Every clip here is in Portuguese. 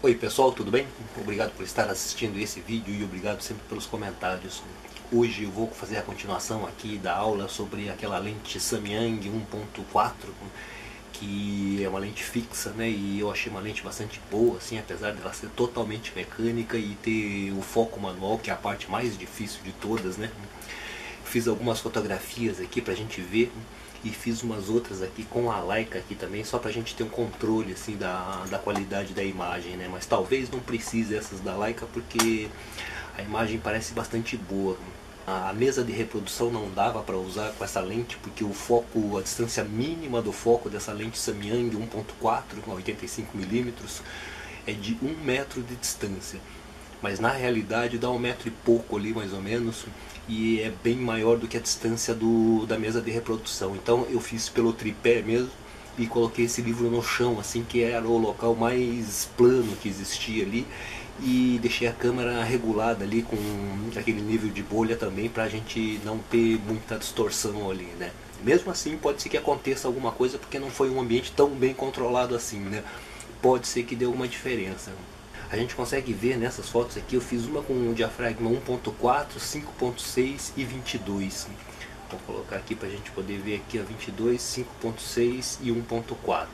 Oi pessoal, tudo bem? Obrigado por estar assistindo esse vídeo e obrigado sempre pelos comentários. Hoje eu vou fazer a continuação aqui da aula sobre aquela lente Samyang 1.4, que é uma lente fixa, né? E eu achei uma lente bastante boa, assim, apesar dela ser totalmente mecânica e ter o foco manual, que é a parte mais difícil de todas, né? Fiz algumas fotografias aqui pra gente ver e fiz umas outras aqui com a Leica aqui também, só pra gente ter um controle assim da qualidade da imagem, né? Mas talvez não precise essas da Leica porque a imagem parece bastante boa. A mesa de reprodução não dava para usar com essa lente porque o foco, a distância mínima do foco dessa lente Samyang 1.4 com 85mm é de 1 metro de distância. Mas na realidade dá 1 metro e pouco ali mais ou menos, e é bem maior do que a distância da mesa de reprodução. Então eu fiz pelo tripé mesmo e coloquei esse livro no chão, assim, que era o local mais plano que existia ali, e deixei a câmera regulada ali com aquele nível de bolha também, pra gente não ter muita distorção ali, né? Mesmo assim pode ser que aconteça alguma coisa porque não foi um ambiente tão bem controlado assim, né? Pode ser que dê alguma diferença. A gente consegue ver nessas fotos aqui, eu fiz uma com o diafragma 1.4, 5.6 e 22. Vou colocar aqui para a gente poder ver aqui a 22, 5.6 e 1.4.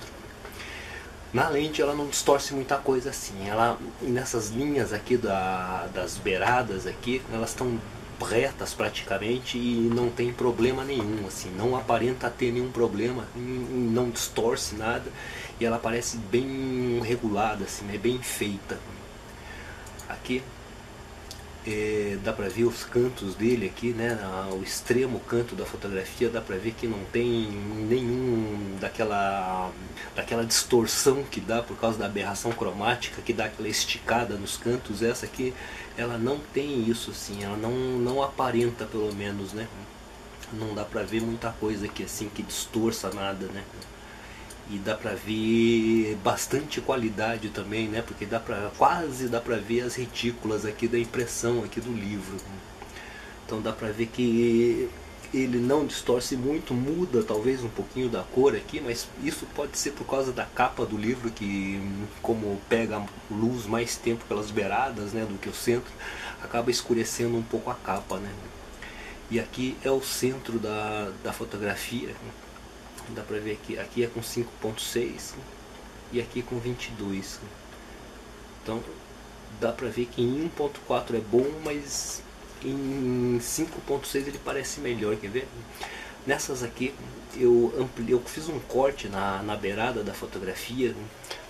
Na lente ela não distorce muita coisa assim, ela, nessas linhas aqui das beiradas aqui, elas estão retas praticamente e não tem problema nenhum, assim, não aparenta ter nenhum problema, não distorce nada e ela parece bem regulada, assim, né, bem feita. Aqui dá pra ver os cantos dele aqui, né, o extremo canto da fotografia, dá pra ver que não tem nenhum daquela distorção que dá por causa da aberração cromática, que dá aquela esticada nos cantos. Essa aqui, ela não tem isso, assim, ela não aparenta, pelo menos, né, não dá pra ver muita coisa aqui, assim, que distorça nada, né. E dá pra ver bastante qualidade também, né? Porque quase dá pra ver as retículas aqui da impressão aqui do livro. Então dá pra ver que ele não distorce muito, muda talvez um pouquinho da cor aqui, mas isso pode ser por causa da capa do livro, que como pega luz mais tempo pelas beiradas, né, do que o centro, acaba escurecendo um pouco a capa, né? E aqui é o centro da fotografia. Dá pra ver aqui é com 5.6 e aqui com 22. Então dá pra ver que em 1.4 é bom, mas em 5.6 ele parece melhor, quer ver? Nessas aqui eu fiz um corte na beirada da fotografia,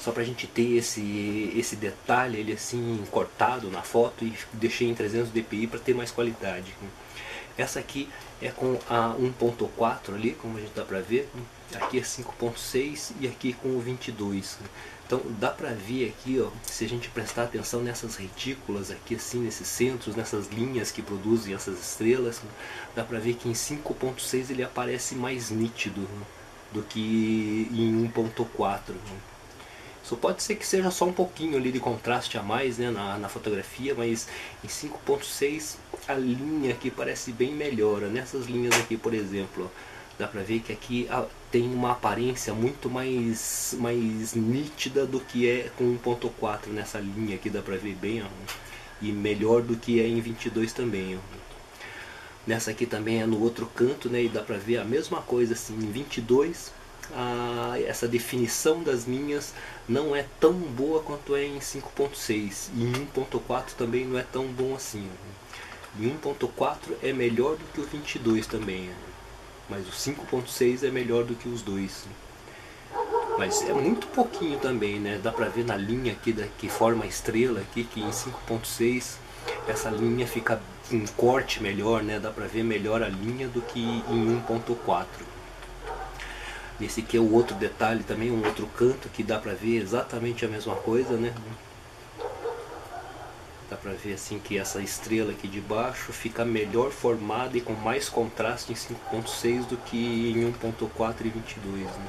só pra gente ter esse detalhe ele assim cortado na foto, e deixei em 300 dpi para ter mais qualidade. Essa aqui é com a 1.4 ali, como a gente dá pra ver. Aqui é 5.6 e aqui com o 22. Então dá pra ver aqui, ó, se a gente prestar atenção nessas retículas aqui, assim, nesses centros, nessas linhas que produzem essas estrelas, dá pra ver que em 5.6 ele aparece mais nítido do que em 1.4. Isso pode ser que seja só um pouquinho ali de contraste a mais, né, na fotografia, mas em 5.6 a linha aqui parece bem melhor. Nessas linhas aqui, por exemplo, ó, dá pra ver que aqui tem uma aparência muito mais nítida do que é com 1.4. Nessa linha aqui dá pra ver bem, ó, e melhor do que é em 22 também, ó. Nessa aqui também é no outro canto, né, e dá pra ver a mesma coisa assim, em 22 essa definição das linhas não é tão boa quanto é em 5.6, e em 1.4 também não é tão bom assim. Em 1.4 é melhor do que o 22 também, mas o 5.6 é melhor do que os dois. Mas é muito pouquinho também, né? Dá pra ver na linha aqui que forma a estrela aqui, que em 5.6 essa linha fica um corte melhor, né? Dá pra ver melhor a linha do que em 1.4. Esse aqui é o outro detalhe também, um outro canto que dá pra ver exatamente a mesma coisa, né? Dá pra ver assim que essa estrela aqui de baixo fica melhor formada e com mais contraste em 5.6 do que em 1.4 e 22, né?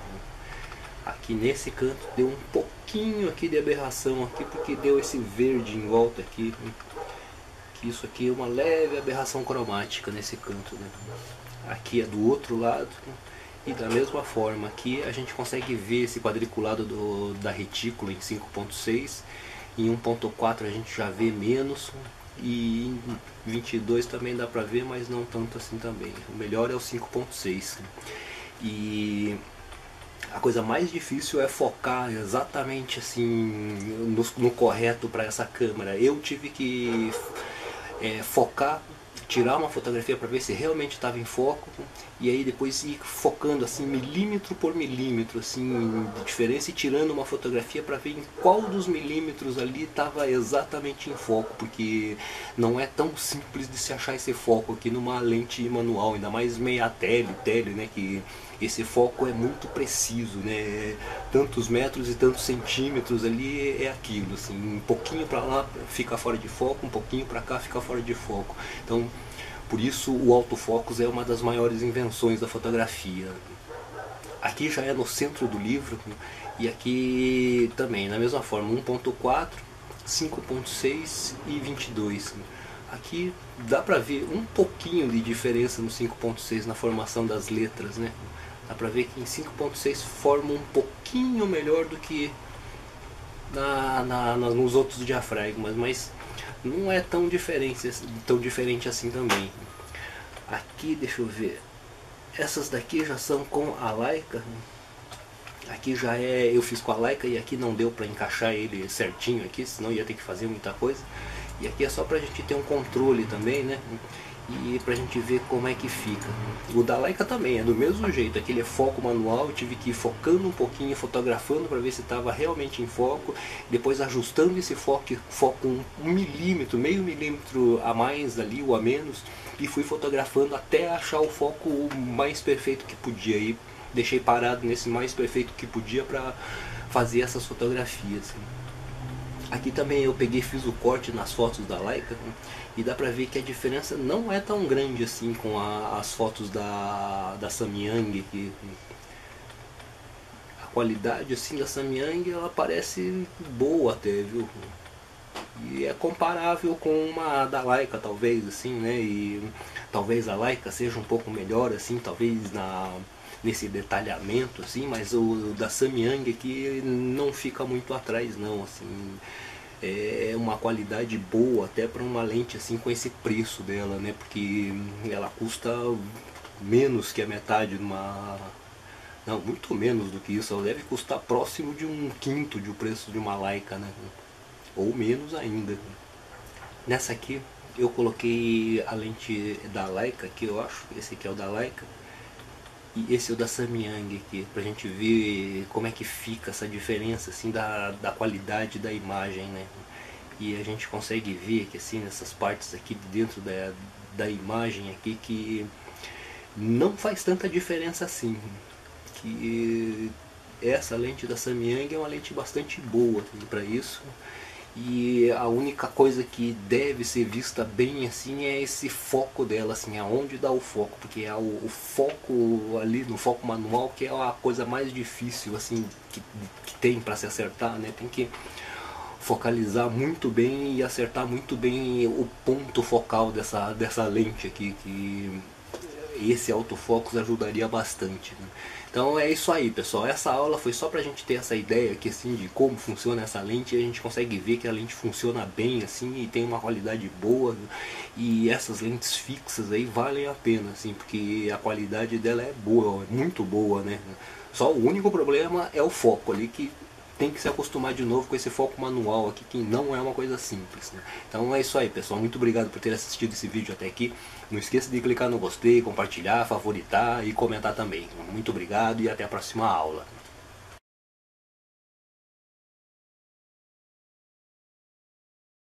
Aqui nesse canto deu um pouquinho aqui de aberração aqui, porque deu esse verde em volta aqui, que isso aqui é uma leve aberração cromática nesse canto, né? Aqui é do outro lado. E da mesma forma aqui a gente consegue ver esse quadriculado da retícula em 5.6 em 1.4 a gente já vê menos, e em 22 também dá pra ver, mas não tanto assim também. O melhor é o 5.6. E a coisa mais difícil é focar exatamente assim no correto para essa câmera. Eu tive que focar, tirar uma fotografia para ver se realmente estava em foco, e aí depois ir focando assim milímetro por milímetro assim de diferença, e tirando uma fotografia para ver em qual dos milímetros ali estava exatamente em foco, porque não é tão simples de se achar esse foco aqui numa lente manual, ainda mais meia tele, né, que esse foco é muito preciso, né? Tantos metros e tantos centímetros ali é aquilo, assim, um pouquinho para lá fica fora de foco, um pouquinho para cá fica fora de foco. Então, por isso o autofocus é uma das maiores invenções da fotografia. Aqui já é no centro do livro, e aqui também, na mesma forma, 1.4, 5.6 e 22. Aqui dá pra ver um pouquinho de diferença no 5.6 na formação das letras, né? Dá pra ver que em 5.6 forma um pouquinho melhor do que nos outros diafragmas, mas não é tão diferente assim também. Aqui, deixa eu ver, essas daqui já são com a Leica. Aqui já eu fiz com a Leica, e aqui não deu pra encaixar ele certinho aqui, senão ia ter que fazer muita coisa. E aqui é só pra gente ter um controle também, né? E pra gente ver como é que fica. O da Leica também é do mesmo jeito, aquele é foco manual, eu tive que ir focando um pouquinho, fotografando para ver se estava realmente em foco, depois ajustando esse foco um milímetro, meio milímetro a mais ali ou a menos, e fui fotografando até achar o foco mais perfeito que podia, e deixei parado nesse mais perfeito que podia para fazer essas fotografias. Aqui também eu fiz o corte nas fotos da Leica, e dá pra ver que a diferença não é tão grande assim com as fotos da Samyang. A qualidade assim da Samyang, ela parece boa até, viu? E é comparável com uma da Leica talvez, assim, né? E talvez a Leica seja um pouco melhor assim, talvez nesse detalhamento assim, mas o da Samyang aqui não fica muito atrás não, assim. É uma qualidade boa até para uma lente assim com esse preço dela, né? Porque ela custa menos que a metade de uma... Não, muito menos do que isso. Ela deve custar próximo de um quinto do preço de uma Leica, né? Ou menos ainda. Nessa aqui eu coloquei a lente da Leica, que eu acho, esse aqui é o da Leica, e esse é o da Samyang aqui, pra gente ver como é que fica essa diferença assim da qualidade da imagem, né? E a gente consegue ver que assim, nessas partes aqui de dentro da imagem aqui, que não faz tanta diferença assim, que essa lente da Samyang é uma lente bastante boa para isso. E a única coisa que deve ser vista bem assim é esse foco dela, assim, aonde dá o foco, porque é o foco ali no foco manual que é a coisa mais difícil assim que tem para se acertar, né? Tem que focalizar muito bem e acertar muito bem o ponto focal dessa lente aqui, que esse autofocus ajudaria bastante, né? Então é isso aí, pessoal. Essa aula foi só pra gente ter essa ideia aqui, assim, de como funciona essa lente, e a gente consegue ver que a lente funciona bem assim e tem uma qualidade boa, e essas lentes fixas aí valem a pena, assim, porque a qualidade dela é boa, é muito boa, né? Só o único problema é o foco ali, que tem que se acostumar de novo com esse foco manual aqui, que não é uma coisa simples, né? Então é isso aí, pessoal. Muito obrigado por ter assistido esse vídeo até aqui. Não esqueça de clicar no gostei, compartilhar, favoritar e comentar também. Muito obrigado e até a próxima aula.